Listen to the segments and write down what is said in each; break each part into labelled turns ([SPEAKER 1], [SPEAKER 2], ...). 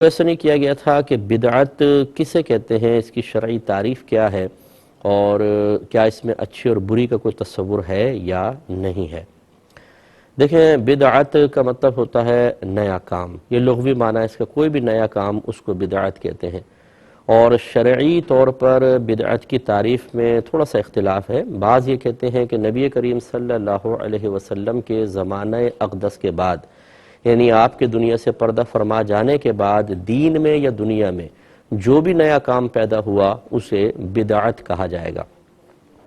[SPEAKER 1] ایسا نہیں کیا گیا تھا کہ بدعت کسے کہتے ہیں، اس کی شرعی تعریف کیا ہے اور کیا اس میں اچھی اور بری کا کوئی تصور ہے یا نہیں ہے۔ دیکھیں، بدعت کا مطلب ہوتا ہے نیا کام، یہ لغوی معنی ہے اس کا، کوئی بھی نیا کام اس کو بدعت کہتے ہیں۔ اور شرعی طور پر بدعت کی تعریف میں تھوڑا سا اختلاف ہے۔ بعض یہ کہتے ہیں کہ نبی کریم صلی اللہ علیہ وسلم کے زمانہ اقدس کے بعد، یعنی آپ کے دنیا سے پردہ فرما جانے کے بعد دین میں یا دنیا میں جو بھی نیا کام پیدا ہوا اسے بدعت کہا جائے گا۔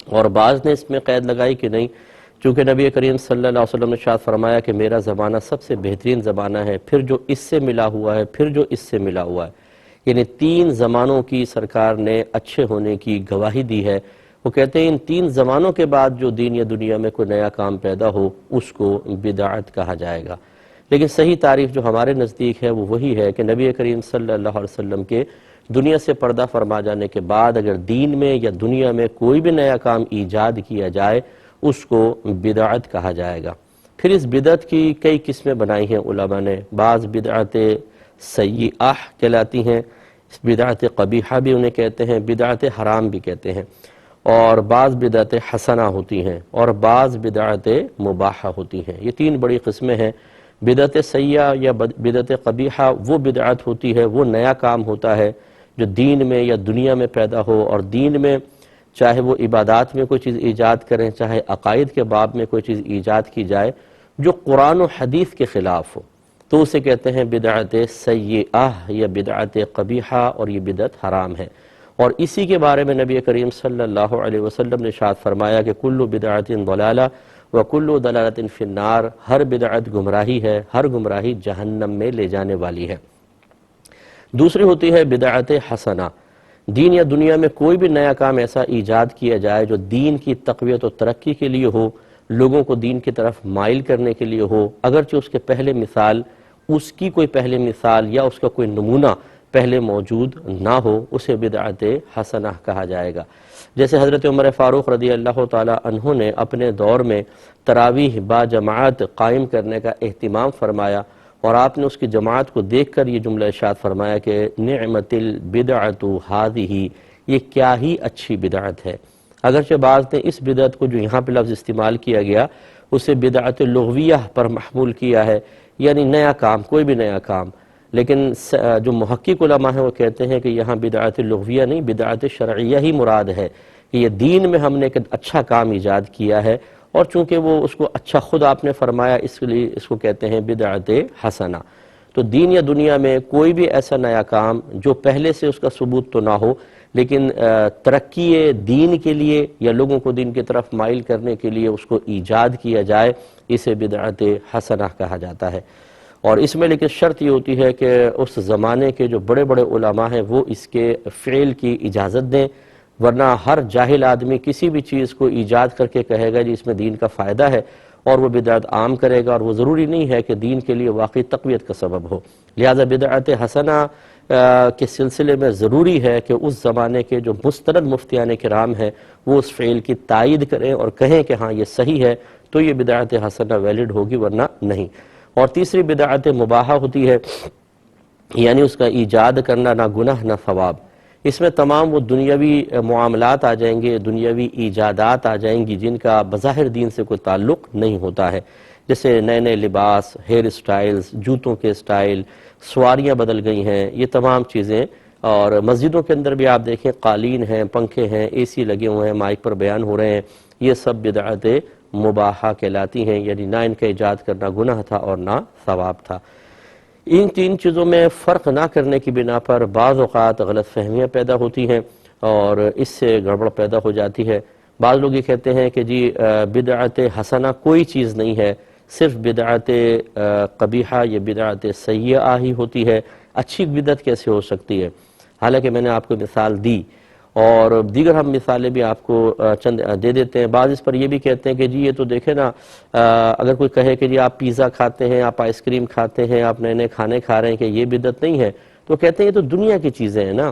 [SPEAKER 1] اور بعض نے اس میں قید لگائی کہ نہیں، چونکہ نبی کریم صلی اللہ علیہ وسلم نے ارشاد فرمایا کہ میرا زمانہ سب سے بہترین زمانہ ہے، پھر جو اس سے ملا ہوا ہے، پھر جو اس سے ملا ہوا ہے، یعنی 3 زمانوں کی سرکار نے اچھے ہونے کی گواہی دی ہے۔ وہ کہتے ہیں ان 3 زمانوں کے بعد جو دین یا دنیا میں کوئی نیا کام پیدا ہو اس کو بدعت کہا جائے گا۔ لیکن صحیح تعریف جو ہمارے نزدیک ہے وہ وہی ہے کہ نبی کریم صلی اللہ علیہ وسلم کے دنیا سے پردہ فرما جانے کے بعد اگر دین میں یا دنیا میں کوئی بھی نیا کام ایجاد کیا جائے اس کو بدعت کہا جائے گا۔ پھر اس بدعت کی کئی قسمیں بنائی ہیں علماء نے۔ بعض بدعت سیئہ کہلاتی ہیں، بدعت قبیحہ بھی انہیں کہتے ہیں، بدعت حرام بھی کہتے ہیں، اور بعض بدعت حسنہ ہوتی ہیں اور بعض بدعت مباحہ ہوتی ہیں۔ یہ 3 بڑی قسمیں ہیں۔ بدعت سیئہ یا بدعت قبیحہ وہ بدعت ہوتی ہے، وہ نیا کام ہوتا ہے جو دین میں یا دنیا میں پیدا ہو، اور دین میں چاہے وہ عبادات میں کوئی چیز ایجاد کریں، چاہے عقائد کے باب میں کوئی چیز ایجاد کی جائے جو قرآن و حدیث کے خلاف ہو تو اسے کہتے ہیں بدعت سیئہ یا بدعت قبیحہ، اور یہ بدعت حرام ہے۔ اور اسی کے بارے میں نبی کریم صلی اللہ علیہ وسلم نے ارشاد فرمایا کہ کل بدعت ضلالہ وکل ضلالۃ فی النار، ہر بدعت گمراہی ہے، ہر گمراہی جہنم میں لے جانے والی ہے۔ دوسری ہوتی ہے بدعت حسنہ۔ دین یا دنیا میں کوئی بھی نیا کام ایسا ایجاد کیا جائے جو دین کی تقویت و ترقی کے لیے ہو، لوگوں کو دین کی طرف مائل کرنے کے لیے ہو، اگرچہ اس کے پہلے مثال، اس کی کوئی پہلے مثال یا اس کا کوئی نمونہ پہلے موجود نہ ہو، اسے بدعت حسنہ کہا جائے گا۔ جیسے حضرت عمر فاروق رضی اللہ تعالی عنہ نے اپنے دور میں تراویح با جماعت قائم کرنے کا اہتمام فرمایا، اور آپ نے اس کی جماعت کو دیکھ کر یہ جملہ ارشاد فرمایا کہ نعمت البدعۃ ھذہ، یہ کیا ہی اچھی بدعت ہے۔ اگرچہ بعض نے اس بدعت کو جو یہاں پہ لفظ استعمال کیا گیا اسے بدعت لغویہ پر محمول کیا ہے، یعنی نیا کام، کوئی بھی نیا کام، لیکن جو محقق علماء ہیں وہ کہتے ہیں کہ یہاں بدعت لغویہ نہیں، بدعت شرعیہ ہی مراد ہے کہ یہ دین میں ہم نے ایک اچھا کام ایجاد کیا ہے، اور چونکہ وہ اس کو اچھا خود آپ نے فرمایا اس لیے اس کو کہتے ہیں بدعت حسنہ۔ تو دین یا دنیا میں کوئی بھی ایسا نیا کام جو پہلے سے اس کا ثبوت تو نہ ہو لیکن ترقی دین کے لیے یا لوگوں کو دین کی طرف مائل کرنے کے لیے اس کو ایجاد کیا جائے، اسے بدعت حسنہ کہا جاتا ہے۔ اور اس میں لیکن شرط یہ ہوتی ہے کہ اس زمانے کے جو بڑے بڑے علماء ہیں وہ اس کے فعل کی اجازت دیں، ورنہ ہر جاہل آدمی کسی بھی چیز کو ایجاد کر کے کہے گا جی اس میں دین کا فائدہ ہے، اور وہ بدعت عام کرے گا، اور وہ ضروری نہیں ہے کہ دین کے لیے واقعی تقویت کا سبب ہو۔ لہذا بدعت حسنہ کے سلسلے میں ضروری ہے کہ اس زمانے کے جو مستند مفتیان کرام ہیں وہ اس فعل کی تائید کریں اور کہیں کہ ہاں یہ صحیح ہے، تو یہ بدعت حسنہ ویلڈ ہوگی، ورنہ نہیں۔ اور تیسری بدعت مباحہ ہوتی ہے، یعنی اس کا ایجاد کرنا نہ گناہ نہ ثواب۔ اس میں تمام وہ دنیاوی معاملات آ جائیں گے، دنیاوی ایجادات آ جائیں گی جن کا بظاہر دین سے کوئی تعلق نہیں ہوتا ہے، جیسے نئے نئے لباس، ہیئر سٹائلز، جوتوں کے سٹائل، سواریاں بدل گئی ہیں، یہ تمام چیزیں۔ اور مسجدوں کے اندر بھی آپ دیکھیں قالین ہیں، پنکھے ہیں، اے سی لگے ہوئے ہیں، مائک پر بیان ہو رہے ہیں، یہ سب بدعت مباحہ کہلاتی ہیں، یعنی نہ ان کا ایجاد کرنا گناہ تھا اور نہ ثواب تھا۔ ان 3 چیزوں میں فرق نہ کرنے کی بنا پر بعض اوقات غلط فہمیاں پیدا ہوتی ہیں اور اس سے گڑبڑ پیدا ہو جاتی ہے۔ بعض لوگ یہ کہتے ہیں کہ جی بدعت حسنہ کوئی چیز نہیں ہے، صرف بدعت قبیحہ یا بدعت سیئہ ہی ہوتی ہے، اچھی بدعت کیسے ہو سکتی ہے؟ حالانکہ میں نے آپ کو مثال دی، اور دیگر ہم مثالیں بھی آپ کو چند دے دیتے ہیں۔ بعض اس پر یہ بھی کہتے ہیں کہ جی یہ تو دیکھیں نا، اگر کوئی کہے کہ جی آپ پیزا کھاتے ہیں، آپ آئس کریم کھاتے ہیں، آپ نئے نئے کھانے کھا رہے ہیں، کہ یہ بدعت نہیں ہے، تو کہتے ہیں یہ تو دنیا کی چیزیں ہیں نا،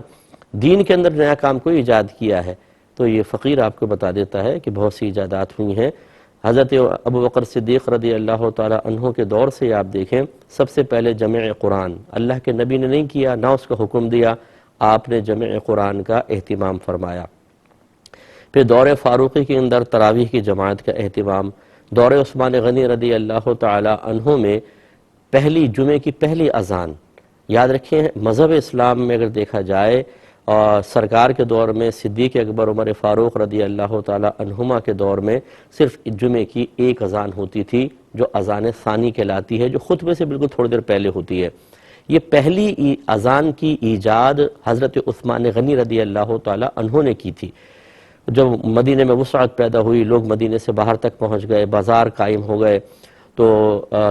[SPEAKER 1] دین کے اندر نیا کام کوئی ایجاد کیا ہے۔ تو یہ فقیر آپ کو بتا دیتا ہے کہ بہت سی ایجادات ہوئی ہیں حضرت ابو بکر صدیق رضی اللہ تعالی عنہ کے دور سے آپ دیکھیں، سب سے پہلے جمع قرآن اللہ کے نبی نے نہیں کیا، نہ اس کا حکم دیا، آپ نے جمع قرآن کا اہتمام فرمایا۔ پھر دور فاروقی کے اندر تراویح کی جماعت کا اہتمام، دور عثمان غنی رضی اللہ تعالی عنہ میں پہلی جمعے کی پہلی اذان۔ یاد رکھیں مذہب اسلام میں اگر دیکھا جائے، سرکار کے دور میں صدیق اکبر عمر فاروق رضی اللہ تعالی عنہما کے دور میں صرف جمعے کی ایک اذان ہوتی تھی، جو اذان ثانی کہلاتی ہے، جو خطبے سے بالکل تھوڑی دیر پہلے ہوتی ہے۔ یہ پہلی اذان کی ایجاد حضرت عثمان غنی رضی اللہ تعالی عنہ نے کی تھی۔ جب مدینے میں وسعت پیدا ہوئی، لوگ مدینے سے باہر تک پہنچ گئے، بازار قائم ہو گئے، تو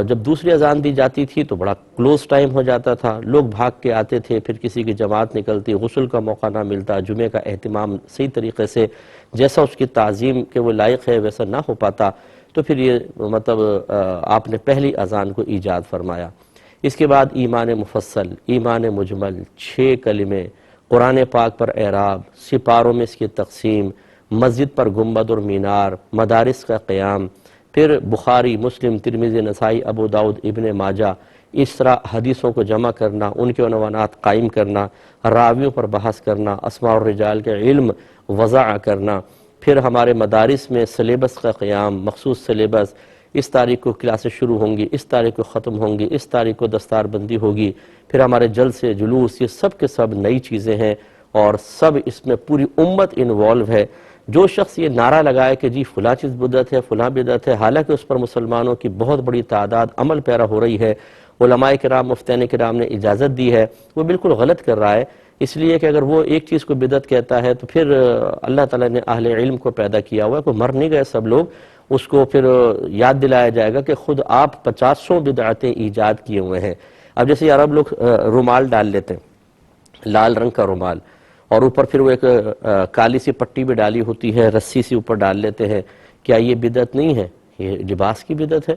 [SPEAKER 1] جب دوسری اذان دی جاتی تھی تو بڑا کلوز ٹائم ہو جاتا تھا، لوگ بھاگ کے آتے تھے، پھر کسی کی جماعت نکلتی، غسل کا موقع نہ ملتا، جمعے کا اہتمام صحیح طریقے سے جیسا اس کی تعظیم کے وہ لائق ہے ویسا نہ ہو پاتا، تو پھر یہ مطلب آپ نے پہلی اذان کو ایجاد فرمایا۔ اس کے بعد ایمان مفصل، ایمان مجمل، 6 کلمے، قرآن پاک پر اعراب، سپاروں میں اس کی تقسیم، مسجد پر گنبد اور مینار، مدارس کا قیام، پھر بخاری، مسلم، ترمذی، نسائی، ابو داؤد، ابن ماجہ، اس طرح حدیثوں کو جمع کرنا، ان کے عنوانات قائم کرنا، راویوں پر بحث کرنا، اسماء الرجال کے علم وضع کرنا، پھر ہمارے مدارس میں سلیبس کا قیام، مخصوص سلیبس، اس تاریخ کو کلاسیں شروع ہوں گی، اس تاریخ کو ختم ہوں گی، اس تاریخ کو دستار بندی ہوگی، پھر ہمارے جلسے، جلوس، یہ سب کے سب نئی چیزیں ہیں اور سب اس میں پوری امت انوالو ہے۔ جو شخص یہ نعرہ لگائے کہ جی فلاں چیز بدعت ہے، فلاں بدعت ہے، حالانکہ اس پر مسلمانوں کی بہت بڑی تعداد عمل پیرا ہو رہی ہے، علماء کرام، مفتیان کرام نے اجازت دی ہے، وہ بالکل غلط کر رہا ہے، اس لیے کہ اگر وہ ایک چیز کو بدعت کہتا ہے تو پھر اللہ تعالیٰ نے اہل علم کو پیدا کیا ہوا ہے، کوئی مر نہیں گئے سب لوگ، اس کو پھر یاد دلایا جائے گا کہ خود آپ 50 بدعتیں ایجاد کیے ہوئے ہیں۔ اب جیسے عرب لوگ رومال ڈال لیتے ہیں، لال رنگ کا رومال، اور اوپر پھر وہ ایک کالی سی پٹی بھی ڈالی ہوتی ہے، رسی سی اوپر ڈال لیتے ہیں، کیا یہ بدعت نہیں ہے؟ یہ لباس کی بدعت ہے،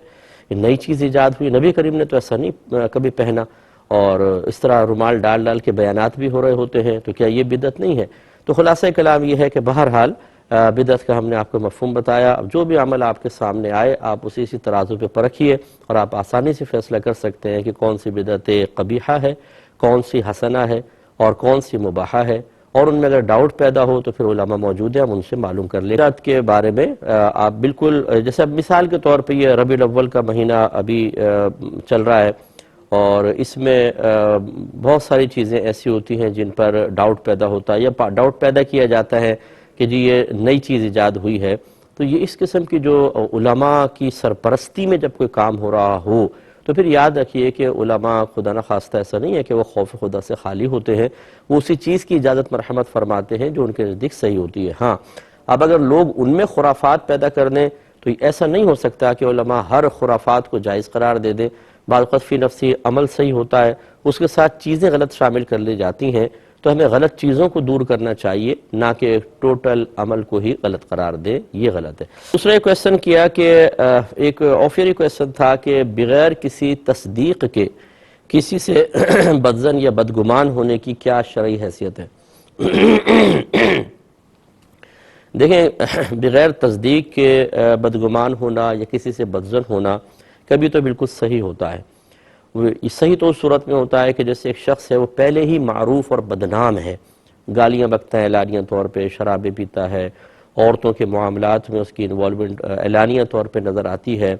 [SPEAKER 1] یہ نئی چیز ایجاد ہوئی، نبی کریم نے تو ایسا نہیں کبھی پہنا، اور اس طرح رومال ڈال ڈال کے بیانات بھی ہو رہے ہوتے ہیں، تو کیا یہ بدعت نہیں ہے؟ تو خلاصہ کلام یہ ہے کہ بہرحال بدعت کا ہم نے آپ کو مفہوم بتایا۔ اب جو بھی عمل آپ کے سامنے آئے آپ اسی ترازو پہ پرکھیے، اور آپ آسانی سے فیصلہ کر سکتے ہیں کہ کون سی بدعت قبیحہ ہے، کون سی حسنہ ہے، اور کون سی مباحہ ہے، اور ان میں اگر ڈاؤٹ پیدا ہو تو پھر علماء موجود ہیں، ہم ان سے معلوم کر لیں۔ بدعت کے بارے میں آپ بالکل جیسے اب مثال کے طور پہ یہ ربیع الاول کا مہینہ ابھی چل رہا ہے، اور اس میں بہت ساری چیزیں ایسی ہوتی ہیں جن پر ڈاؤٹ پیدا ہوتا ہے، یا ڈاؤٹ پیدا کیا جاتا ہے کہ جی یہ نئی چیز ایجاد ہوئی ہے، تو یہ اس قسم کی جو علماء کی سرپرستی میں جب کوئی کام ہو رہا ہو تو پھر یاد رکھیے کہ علماء خدا نخواستہ ایسا نہیں ہے کہ وہ خوف خدا سے خالی ہوتے ہیں، وہ اسی چیز کی اجازت مرحمت فرماتے ہیں جو ان کے نزدیک صحیح ہوتی ہے۔ ہاں اب اگر لوگ ان میں خرافات پیدا کر دیں تو ایسا نہیں ہو سکتا کہ علماء ہر خرافات کو جائز قرار دے دیں، بعض اوقات فی نفسی عمل صحیح ہوتا ہے، اس کے ساتھ چیزیں غلط شامل کر لی جاتی ہیں، تو ہمیں غلط چیزوں کو دور کرنا چاہیے، نہ کہ ٹوٹل عمل کو ہی غلط قرار دے، یہ غلط ہے۔ دوسرا کویسچن کیا کہ ایک آفیری کویسچن تھا کہ بغیر کسی تصدیق کے کسی سے بدظن یا بدگمان ہونے کی کیا شرعی حیثیت ہے؟ دیکھیں بغیر تصدیق کے بدگمان ہونا یا کسی سے بدظن ہونا کبھی تو بالکل صحیح ہوتا ہے۔ صحیح تو اس صورت میں ہوتا ہے کہ جیسے ایک شخص ہے وہ پہلے ہی معروف اور بدنام ہے، گالیاں بکتا ہے اعلانیہ طور پہ، شرابیں پیتا ہے، عورتوں کے معاملات میں اس کی انوالومنٹ اعلانیہ طور پہ نظر آتی ہے،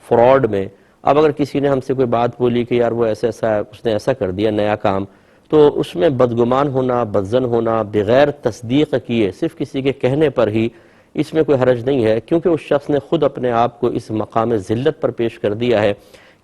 [SPEAKER 1] فراڈ میں۔ اب اگر کسی نے ہم سے کوئی بات بولی کہ یار وہ ایسا اس نے ایسا کر دیا نیا کام، تو اس میں بدگمان ہونا، بدظن ہونا بغیر تصدیق کیے صرف کسی کے کہنے پر ہی، اس میں کوئی حرج نہیں ہے، کیونکہ اس شخص نے خود اپنے آپ کو اس مقام ذلت پر پیش کر دیا ہے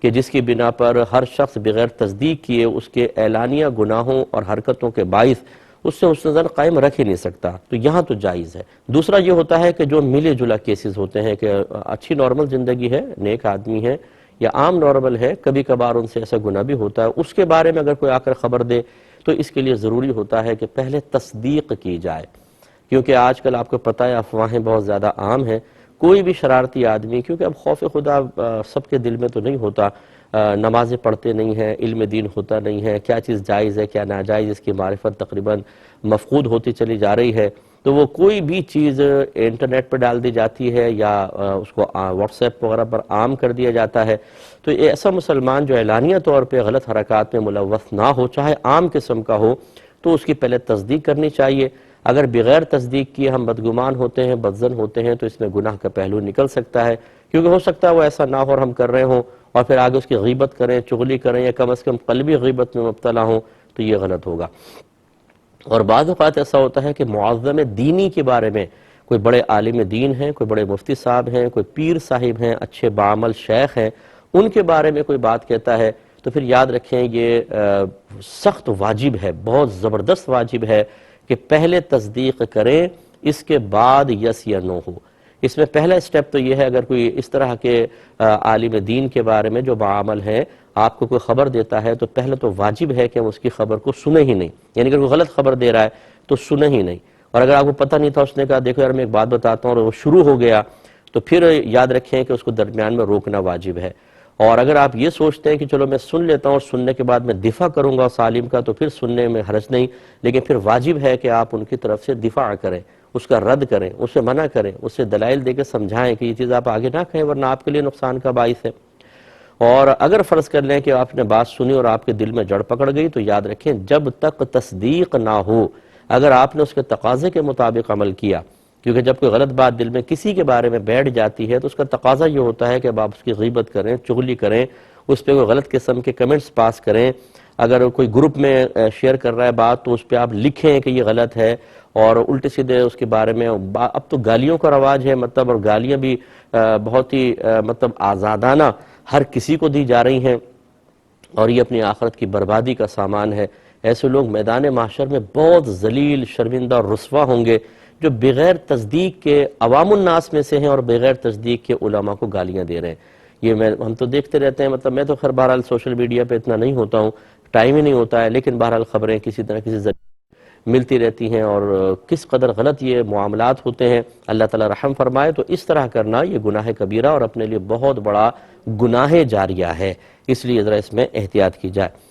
[SPEAKER 1] کہ جس کی بنا پر ہر شخص بغیر تصدیق کیے اس کے اعلانیہ گناہوں اور حرکتوں کے باعث اس سے حسن ظن قائم رکھ ہی نہیں سکتا، تو یہاں تو جائز ہے۔ دوسرا یہ ہوتا ہے کہ جو ملے جلا کیسز ہوتے ہیں کہ اچھی نارمل زندگی ہے، نیک آدمی ہے یا عام نارمل ہے، کبھی کبھار ان سے ایسا گناہ بھی ہوتا ہے، اس کے بارے میں اگر کوئی آ کر خبر دے تو اس کے لیے ضروری ہوتا ہے کہ پہلے تصدیق کی جائے، کیونکہ آج کل آپ کو پتہ ہے افواہیں بہت زیادہ عام ہیں۔ کوئی بھی شرارتی آدمی، کیونکہ اب خوف خدا سب کے دل میں تو نہیں ہوتا، نمازیں پڑھتے نہیں ہیں، علم دین ہوتا نہیں ہے، کیا چیز جائز ہے کیا ناجائز، اس کی معرفت تقریباً مفقود ہوتی چلی جا رہی ہے، تو وہ کوئی بھی چیز انٹرنیٹ پر ڈال دی جاتی ہے یا اس کو واٹس ایپ وغیرہ پر عام کر دیا جاتا ہے، تو ایسا مسلمان جو اعلانیہ طور پہ غلط حرکات میں ملوث نہ ہو، چاہے عام قسم کا ہو، تو اس کی پہلے تصدیق کرنی چاہیے۔ اگر بغیر تصدیق کیے ہم بدگمان ہوتے ہیں، بدظن ہوتے ہیں، تو اس میں گناہ کا پہلو نکل سکتا ہے، کیونکہ ہو سکتا ہے وہ ایسا نہ ہو اور ہم کر رہے ہوں اور پھر آگے اس کی غیبت کریں، چغلی کریں، یا کم از کم قلبی غیبت میں مبتلا ہوں، تو یہ غلط ہوگا۔ اور بعض اوقات ایسا ہوتا ہے کہ معظم دینی کے بارے میں کوئی بڑے عالم دین ہیں، کوئی بڑے مفتی صاحب ہیں، کوئی پیر صاحب ہیں، اچھے بعمل شیخ ہیں، ان کے بارے میں کوئی بات کہتا ہے، تو پھر یاد رکھیں یہ سخت واجب ہے، بہت زبردست واجب ہے کہ پہلے تصدیق کریں، اس کے بعد یس یا نو ہو۔ اس میں پہلا سٹیپ تو یہ ہے، اگر کوئی اس طرح کے عالم دین کے بارے میں جو بعمل ہے آپ کو کوئی خبر دیتا ہے، تو پہلے تو واجب ہے کہ ہم اس کی خبر کو سنیں ہی نہیں، یعنی اگر کوئی غلط خبر دے رہا ہے تو سنیں ہی نہیں۔ اور اگر آپ کو پتہ نہیں تھا، اس نے کہا دیکھو یار میں ایک بات بتاتا ہوں، اور وہ شروع ہو گیا، تو پھر یاد رکھیں کہ اس کو درمیان میں روکنا واجب ہے۔ اور اگر آپ یہ سوچتے ہیں کہ چلو میں سن لیتا ہوں اور سننے کے بعد میں دفاع کروں گا اس عالم کا، تو پھر سننے میں حرج نہیں، لیکن پھر واجب ہے کہ آپ ان کی طرف سے دفاع کریں، اس کا رد کریں، اسے منع کریں، اسے دلائل دے کے سمجھائیں کہ یہ چیز آپ آگے نہ کہیں ورنہ آپ کے لیے نقصان کا باعث ہے۔ اور اگر فرض کر لیں کہ آپ نے بات سنی اور آپ کے دل میں جڑ پکڑ گئی، تو یاد رکھیں جب تک تصدیق نہ ہو، اگر آپ نے اس کے تقاضے کے مطابق عمل کیا، کیونکہ جب کوئی غلط بات دل میں کسی کے بارے میں بیٹھ جاتی ہے تو اس کا تقاضا یہ ہوتا ہے کہ اب آپ اس کی غیبت کریں، چغلی کریں، اس پہ کوئی غلط قسم کے کمنٹس پاس کریں، اگر کوئی گروپ میں شیئر کر رہا ہے بات تو اس پہ آپ لکھیں کہ یہ غلط ہے، اور الٹے سیدھے اس کے بارے میں اب تو گالیوں کا رواج ہے، مطلب، اور گالیاں بھی بہت ہی مطلب آزادانہ ہر کسی کو دی جا رہی ہیں، اور یہ اپنی آخرت کی بربادی کا سامان ہے۔ ایسے لوگ میدان محشر میں بہت ذلیل، شرمندہ اور رسوا ہوں گے، جو بغیر تصدیق کے عوام الناس میں سے ہیں اور بغیر تصدیق کے علماء کو گالیاں دے رہے ہیں۔ یہ ہم تو دیکھتے رہتے ہیں، مطلب میں تو خیر بہرحال سوشل میڈیا پہ اتنا نہیں ہوتا ہوں، ٹائم ہی نہیں ہوتا ہے، لیکن بہرحال خبریں کسی طرح کسی ذریعے ملتی رہتی ہیں، اور کس قدر غلط یہ معاملات ہوتے ہیں، اللہ تعالی رحم فرمائے۔ تو اس طرح کرنا یہ گناہ کبیرہ اور اپنے لیے بہت بڑا گناہ جاریہ ہے، اس لیے ذرا اس میں احتیاط کی جائے۔